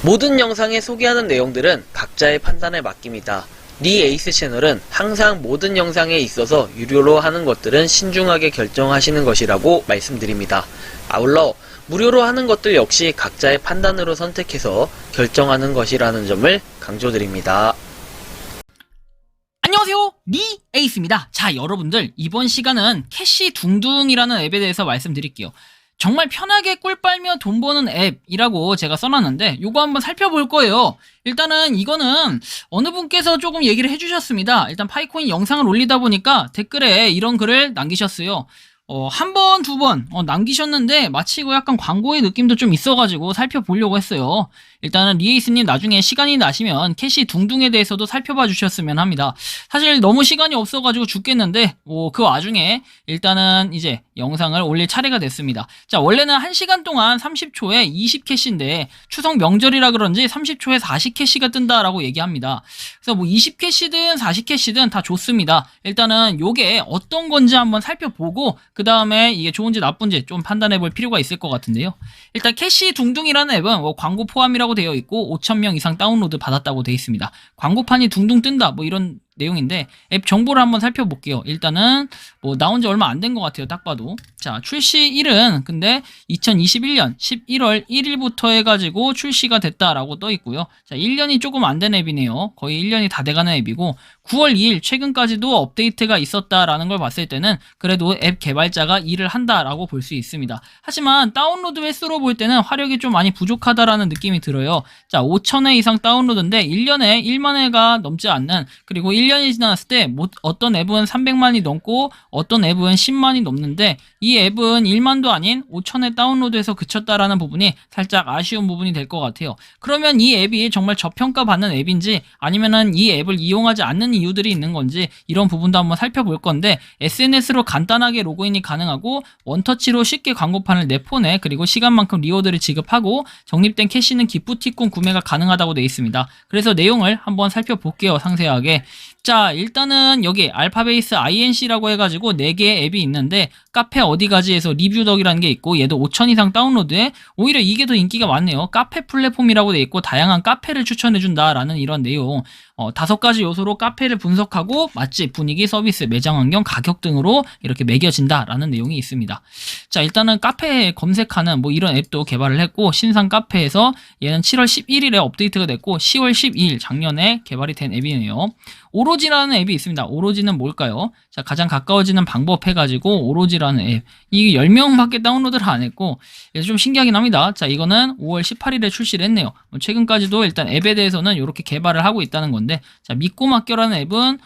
모든 영상에 소개하는 내용들은 각자의 판단에 맡깁니다. 니 에이스 채널은 항상 모든 영상에 있어서 유료로 하는 것들은 신중하게 결정하시는 것이라고 말씀드립니다. 아울러 무료로 하는 것들 역시 각자의 판단으로 선택해서 결정하는 것이라는 점을 강조드립니다. 안녕하세요, 니 에이스입니다. 자, 여러분들 이번 시간은 캐시 둥둥이라는 앱에 대해서 말씀드릴게요. 정말 편하게 꿀 빨며 돈 버는 앱이라고 제가 써놨는데 요거 한번 살펴볼 거예요. 일단은 이거는 어느 분께서 조금 얘기를 해주셨습니다. 일단 파이코인 영상을 올리다 보니까 댓글에 이런 글을 남기셨어요. 한 번, 두 번 남기셨는데 마치 이거 약간 광고의 느낌도 좀 있어가지고 살펴보려고 했어요. 일단은 리에이스님 나중에 시간이 나시면 캐시 둥둥에 대해서도 살펴봐 주셨으면 합니다. 사실 너무 시간이 없어가지고 죽겠는데 그 와중에 일단은 이제 영상을 올릴 차례가 됐습니다. 자, 원래는 1시간 동안 30초에 20캐시인데 추석 명절이라 그런지 30초에 40캐시가 뜬다라고 얘기합니다. 그래서 뭐 20캐시든 40캐시든 다 좋습니다. 일단은 요게 어떤 건지 한번 살펴보고 그 다음에 이게 좋은지 나쁜지 좀 판단해 볼 필요가 있을 것 같은데요. 일단 캐시 둥둥이라는 앱은 광고 포함이라고 되어 있고 5,000명 이상 다운로드 받았다고 되어 있습니다. 광고판이 둥둥 뜬다 뭐 이런 내용인데 앱 정보를 한번 살펴볼게요. 일단은 뭐 나온 지 얼마 안 된 것 같아요. 딱 봐도. 자, 출시일은 근데 2021년 11월 1일부터 해가지고 출시가 됐다라고 떠 있고요. 자, 1년이 조금 안 된 앱이네요. 거의 1년이 다 돼가는 앱이고 9월 2일 최근까지도 업데이트가 있었다라는 걸 봤을 때는 그래도 앱 개발자가 일을 한다라고 볼 수 있습니다. 하지만 다운로드 횟수로 볼 때는 화력이 좀 많이 부족하다라는 느낌이 들어요. 자, 5,000회 이상 다운로드인데 1년에 1만 회가 넘지 않는, 그리고 1년이 지났을 때 어떤 앱은 300만이 넘고 어떤 앱은 10만이 넘는데 이 앱은 1만도 아닌 5,000회 다운로드에서 그쳤다라는 부분이 살짝 아쉬운 부분이 될 것 같아요. 그러면 이 앱이 정말 저평가받는 앱인지 아니면은 이 앱을 이용하지 않는 이유들이 있는 건지 이런 부분도 한번 살펴볼 건데, SNS로 간단하게 로그인이 가능하고 원터치로 쉽게 광고판을 내 폰에 그리고 시간만큼 리워드를 지급하고 적립된 캐시는 기프티콘 구매가 가능하다고 되어 있습니다. 그래서 내용을 한번 살펴볼게요, 상세하게. 자, 일단은 여기 알파베이스 INC라고 해가지고 4개의 앱이 있는데 카페 어디가지에서 리뷰덕이라는 게 있고 얘도 5,000 이상 다운로드에 오히려 이게 더 인기가 많네요. 카페 플랫폼이라고 돼 있고 다양한 카페를 추천해준다라는 이런 내용. 5가지 요소로 카페를 분석하고 맛집, 분위기, 서비스, 매장 환경, 가격 등으로 이렇게 매겨진다라는 내용이 있습니다. 자, 일단은 카페 검색하는 뭐 이런 앱도 개발을 했고 신상 카페에서 얘는 7월 11일에 업데이트가 됐고 10월 12일 작년에 개발이 된 앱이네요. 오로지라는 앱이 있습니다. 오로지는 뭘까요? 자, 가장 가까워지는 방법 해가지고 오로지라는 앱. 이게 10명밖에 다운로드를 안 했고 좀 신기하긴 합니다. 자, 이거는 5월 18일에 출시를 했네요. 최근까지도 일단 앱에 대해서는 이렇게 개발을 하고 있다는 건데, 자, 믿고 맡겨라는 앱은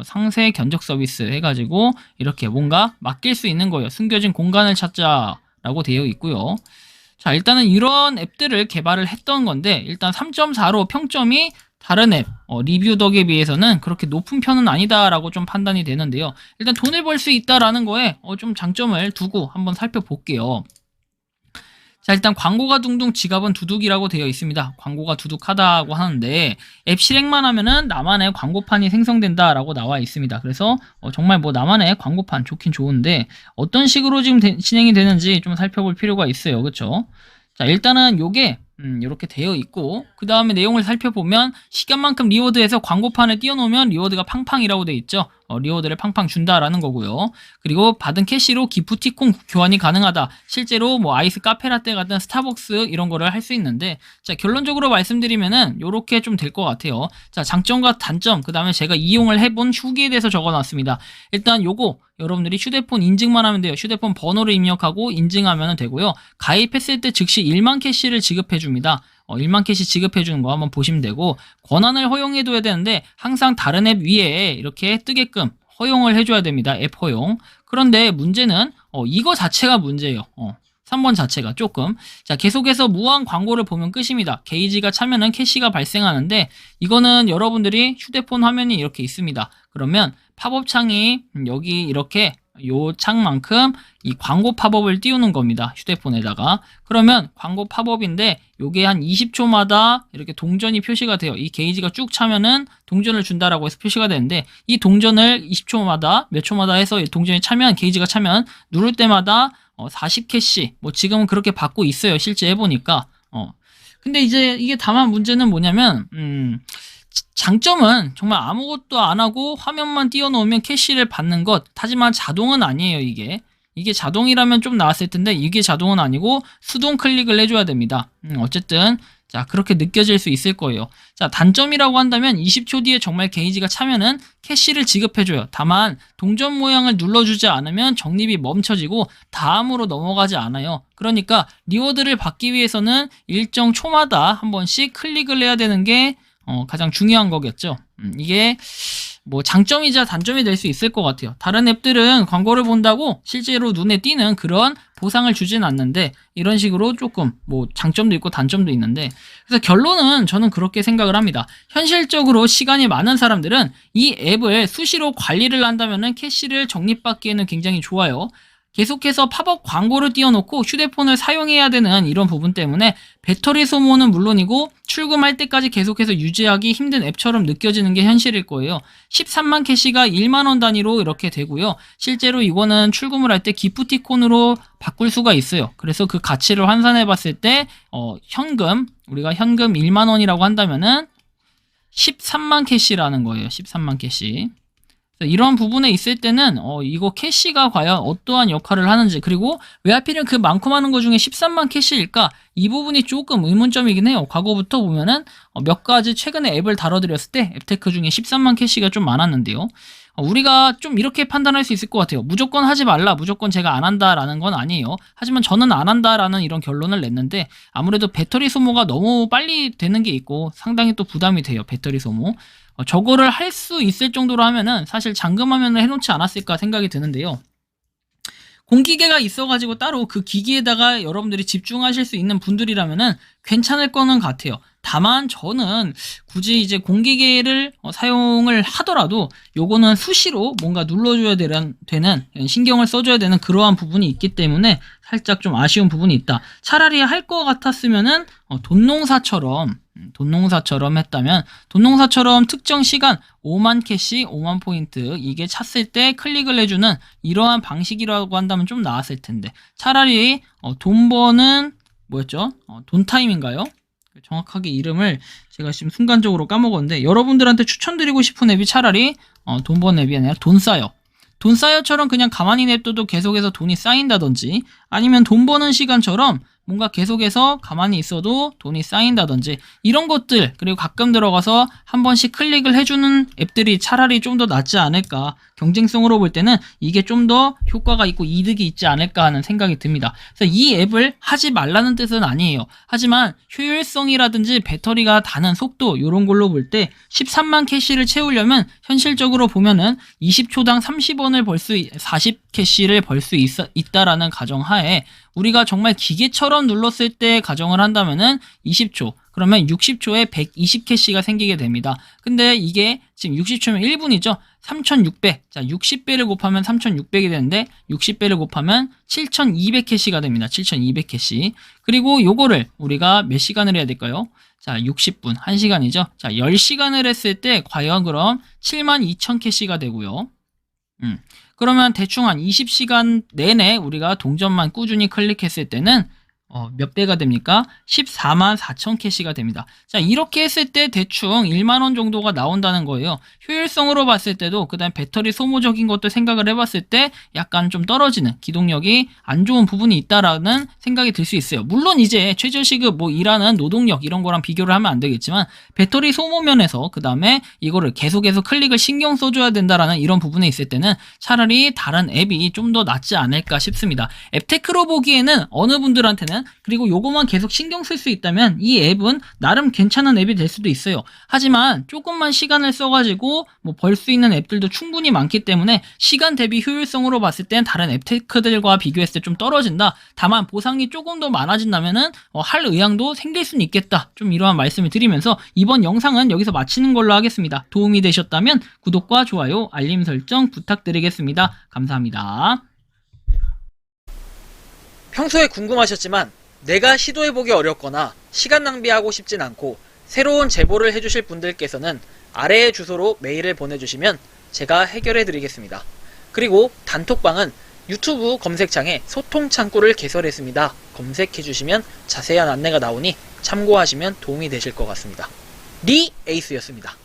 상세 견적 서비스 해가지고 이렇게 뭔가 맡길 수 있는 거예요. 숨겨진 공간을 찾자라고 되어 있고요. 자, 일단은 이런 앱들을 개발을 했던 건데 일단 3.4로 평점이 다른 앱, 리뷰덕에 비해서는 그렇게 높은 편은 아니다라고 좀 판단이 되는데요. 일단 돈을 벌 수 있다라는 거에 좀 장점을 두고 한번 살펴볼게요. 자, 일단 광고가 둥둥 지갑은 두둑이라고 되어 있습니다. 광고가 두둑하다고 하는데 앱 실행만 하면은 나만의 광고판이 생성된다라고 나와 있습니다. 그래서 정말 뭐 나만의 광고판 좋긴 좋은데 어떤 식으로 지금 진행이 되는지 좀 살펴볼 필요가 있어요. 그쵸? 자, 일단은 요게 이렇게 되어 있고 그 다음에 내용을 살펴보면 시간만큼 리워드해서 광고판을 띄워놓으면 리워드가 팡팡이라고 되어 있죠. 리워드를 팡팡 준다라는 거고요. 그리고 받은 캐시로 기프티콘 교환이 가능하다. 실제로 뭐 아이스 카페라떼 같은 스타벅스 이런 거를 할 수 있는데, 자, 결론적으로 말씀드리면은 요렇게 좀 될 것 같아요. 자, 장점과 단점, 그 다음에 제가 이용을 해본 후기에 대해서 적어놨습니다. 일단 요거 여러분들이 휴대폰 인증만 하면 돼요. 휴대폰 번호를 입력하고 인증하면 되고요. 가입했을 때 즉시 1만 캐시를 지급해줍니다. 1만 캐시 지급해주는 거 한번 보시면 되고, 권한을 허용해둬야 되는데 항상 다른 앱 위에 이렇게 뜨게끔 허용을 해줘야 됩니다. 앱 허용. 그런데 문제는 이거 자체가 문제예요. 3번 자체가 조금. 자, 계속해서 무한 광고를 보면 끝입니다. 게이지가 차면은 캐시가 발생하는데 이거는 여러분들이 휴대폰 화면이 이렇게 있습니다. 그러면 팝업 창이 여기 이렇게 요 창만큼 이 광고 팝업을 띄우는 겁니다. 휴대폰에다가. 그러면 광고 팝업인데 요게 한 20초마다 이렇게 동전이 표시가 돼요. 이 게이지가 쭉 차면은 동전을 준다라고 해서 표시가 되는데 이 동전을 20초마다 몇 초마다 해서 동전이 차면, 게이지가 차면 누를 때마다 40캐시 뭐 지금은 그렇게 받고 있어요. 실제 해보니까. 근데 이제 이게 다만 문제는 뭐냐면 장점은 정말 아무것도 안 하고 화면만 띄워놓으면 캐시를 받는 것. 하지만 자동은 아니에요, 이게. 이게 자동이라면 좀 나았을 텐데 이게 자동은 아니고 수동 클릭을 해줘야 됩니다. 어쨌든 자, 그렇게 느껴질 수 있을 거예요. 자, 단점이라고 한다면 20초 뒤에 정말 게이지가 차면은 캐시를 지급해줘요. 다만 동전 모양을 눌러주지 않으면 적립이 멈춰지고 다음으로 넘어가지 않아요. 그러니까 리워드를 받기 위해서는 일정 초마다 한 번씩 클릭을 해야 되는 게 가장 중요한 거겠죠. 이게 뭐 장점이자 단점이 될 수 있을 것 같아요. 다른 앱들은 광고를 본다고 실제로 눈에 띄는 그런 보상을 주진 않는데 이런 식으로 조금 뭐 장점도 있고 단점도 있는데, 그래서 결론은 저는 그렇게 생각을 합니다. 현실적으로 시간이 많은 사람들은 이 앱을 수시로 관리를 한다면은 캐시를 적립받기에는 굉장히 좋아요. 계속해서 팝업 광고를 띄워놓고 휴대폰을 사용해야 되는 이런 부분 때문에 배터리 소모는 물론이고 출금할 때까지 계속해서 유지하기 힘든 앱처럼 느껴지는 게 현실일 거예요. 13만 캐시가 1만원 단위로 이렇게 되고요. 실제로 이거는 출금을 할 때 기프티콘으로 바꿀 수가 있어요. 그래서 그 가치를 환산해 봤을 때 우리가 현금 1만원이라고 한다면은 13만 캐시라는 거예요. 13만 캐시. 이런 부분에 있을 때는 이거 캐시가 과연 어떠한 역할을 하는지, 그리고 왜 하필이면 그 많고 많은 것 중에 13만 캐시일까? 이 부분이 조금 의문점이긴 해요. 과거부터 보면은 몇 가지 최근에 앱을 다뤄드렸을 때 앱테크 중에 13만 캐시가 좀 많았는데요. 우리가 좀 이렇게 판단할 수 있을 것 같아요. 무조건 하지 말라, 무조건 제가 안 한다라는 건 아니에요. 하지만 저는 안 한다라는 이런 결론을 냈는데, 아무래도 배터리 소모가 너무 빨리 되는 게 있고 상당히 또 부담이 돼요. 배터리 소모. 저거를 할 수 있을 정도로 하면은 사실 잠금 화면을 해놓지 않았을까 생각이 드는데요. 공기계가 있어가지고 따로 그 기기에다가 여러분들이 집중하실 수 있는 분들이라면은 괜찮을 거는 같아요. 다만 저는 굳이 이제 공기계를 사용을 하더라도 요거는 수시로 뭔가 눌러줘야 되는 신경을 써줘야 되는 그러한 부분이 있기 때문에 살짝 좀 아쉬운 부분이 있다. 차라리 할 것 같았으면은 돈농사처럼 했다면, 돈농사처럼 특정 시간 5만 캐시, 5만 포인트 이게 찼을 때 클릭을 해주는 이러한 방식이라고 한다면 좀 나았을 텐데, 차라리 돈 버는 뭐였죠? 돈타임인가요? 정확하게 이름을 제가 지금 순간적으로 까먹었는데, 여러분들한테 추천드리고 싶은 앱이 차라리 돈 버는 앱이 아니라 돈싸요처럼 그냥 가만히 냅둬도 계속해서 돈이 쌓인다든지, 아니면 돈 버는 시간처럼 뭔가 계속해서 가만히 있어도 돈이 쌓인다든지 이런 것들, 그리고 가끔 들어가서 한 번씩 클릭을 해주는 앱들이 차라리 좀 더 낫지 않을까, 경쟁성으로 볼 때는 이게 좀 더 효과가 있고 이득이 있지 않을까 하는 생각이 듭니다. 그래서 이 앱을 하지 말라는 뜻은 아니에요. 하지만 효율성이라든지 배터리가 다는 속도, 이런 걸로 볼 때 13만 캐시를 채우려면 현실적으로 보면은 20초당 30원을 40캐시를 벌 수 있다라는 가정하에 우리가 정말 기계처럼 눌렀을 때 가정을 한다면은 20초, 그러면 60초에 120캐시가 생기게 됩니다. 근데 이게 지금 60초면 1분이죠. 3600. 자, 60배를 곱하면 3600이 되는데 60배를 곱하면 7200캐시가 됩니다. 7200캐시. 그리고 요거를 우리가 몇 시간을 해야 될까요? 자, 60분, 1시간이죠. 자, 10시간을 했을 때 과연 그럼 72,000캐시가 되고요. 그러면 대충 한 20시간 내내 우리가 동전만 꾸준히 클릭했을 때는 몇 배가 됩니까? 14만 4천 캐시가 됩니다. 자, 이렇게 했을 때 대충 1만원 정도가 나온다는 거예요. 효율성으로 봤을 때도, 그 다음 배터리 소모적인 것도 생각을 해봤을 때 약간 좀 떨어지는, 기동력이 안 좋은 부분이 있다라는 생각이 들 수 있어요. 물론 이제 최저시급 일하는 노동력 이런 거랑 비교를 하면 안 되겠지만, 배터리 소모 면에서 그 다음에 이거를 계속해서 클릭을 신경 써줘야 된다라는 이런 부분에 있을 때는 차라리 다른 앱이 좀 더 낫지 않을까 싶습니다. 앱테크로 보기에는 어느 분들한테는, 그리고 요거만 계속 신경 쓸 수 있다면 이 앱은 나름 괜찮은 앱이 될 수도 있어요. 하지만 조금만 시간을 써가지고 벌 수 있는 앱들도 충분히 많기 때문에 시간 대비 효율성으로 봤을 땐 다른 앱테크들과 비교했을 때 좀 떨어진다. 다만 보상이 조금 더 많아진다면은 할 의향도 생길 수는 있겠다. 좀 이러한 말씀을 드리면서 이번 영상은 여기서 마치는 걸로 하겠습니다. 도움이 되셨다면 구독과 좋아요, 알림 설정 부탁드리겠습니다. 감사합니다. 평소에 궁금하셨지만 내가 시도해보기 어렵거나 시간 낭비하고 싶진 않고 새로운 제보를 해주실 분들께서는 아래의 주소로 메일을 보내주시면 제가 해결해드리겠습니다. 그리고 단톡방은 유튜브 검색창에 소통 창구를 개설했습니다. 검색해주시면 자세한 안내가 나오니 참고하시면 도움이 되실 것 같습니다. 리 에이스였습니다.